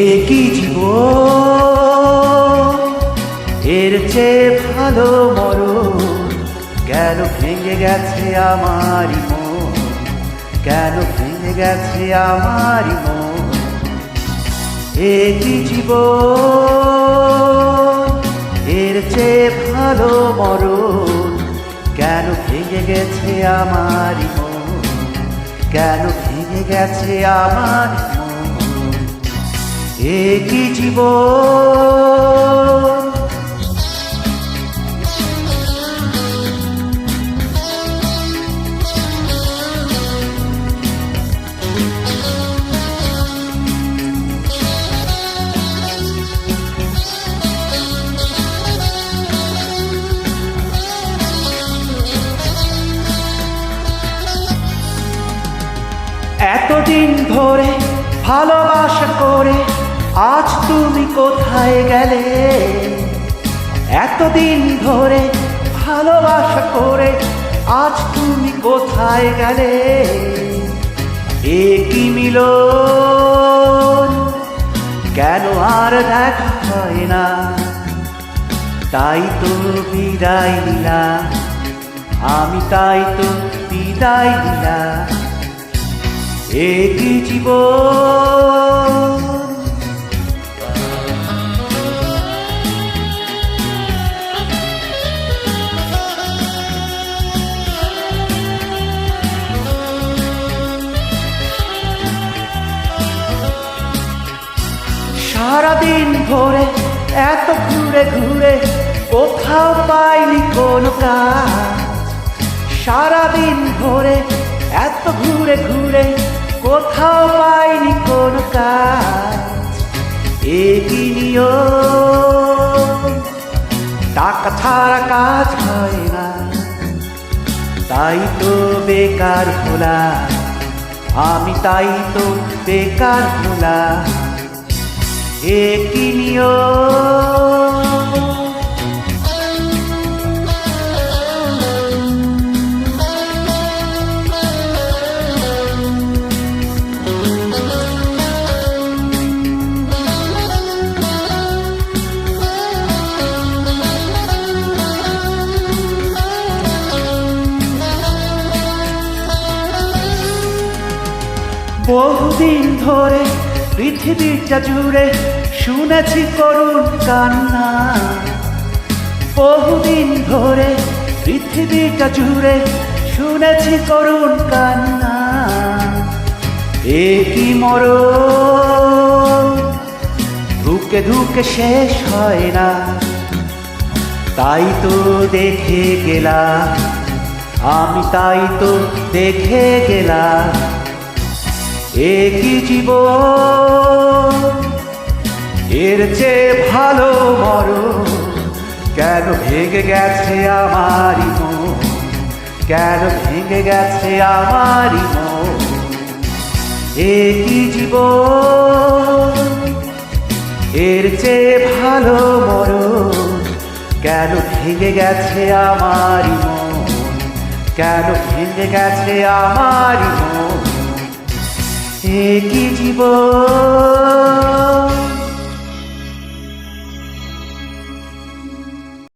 একই জীবন, এর চেয়ে ভালো মরণ, কেন ভেঙে গেছে আমারই মন, কেন ভেঙে গেছে আমারই মন। একই জীবন, এর চেয়ে ভালো মরণ, কেন ভেঙে গেছে আমারই মন, কেন ভেঙে গেছে আমার মন। একই জীবন, এতদিন ধরে ভালোবাসা করে আজ তুমি কোথায় গেলে? এতদিন ধরে ভালোবাসা করে আজ তুমি কোথায় গেলে? একই মিলন কেন আর দেখা হয় না, তাই তো বিদায় নিলাম আমি, তাই তো বিদায় নিলাম। একই জীবন, সারাদিন ধরে এত ঘুরে ঘুরে কোথাও পাইনি কোনো কাজ, সারাদিন ধরে এত ঘুরে ঘুরে কোথাও পাইনি কোনো কাজ। একই নিয়ম, টাকা ছাড়া কাজ হয় না, তাই তো বেকার হলাম আমি, তাই তো বেকার হলাম। একই নিয়ম, বহুদিন ধরে পৃথিবীটা জুড়ে শুনেছি করুণ কান্না, বহুদিন ধরে পৃথিবীটা জুড়ে শুনেছি করুণ কান্না। একই মরণ ধুকে ধুকে শেষ হয় না, তাই তো দেখে গেলাম আমি, তাই তো দেখে গেলাম। একই জীবন, এর চেয়ে ভালো মরণ, কেন ভেঙে গেছে আমারই মন, কেন ভেঙে গেছে আমারই মন। একই জীবন, এর চেয়ে ভালো মরণ, কেন ভেঙে গেছে আমারই মন, কেন ভেঙে গেছে আমারই মন। একই জীবন।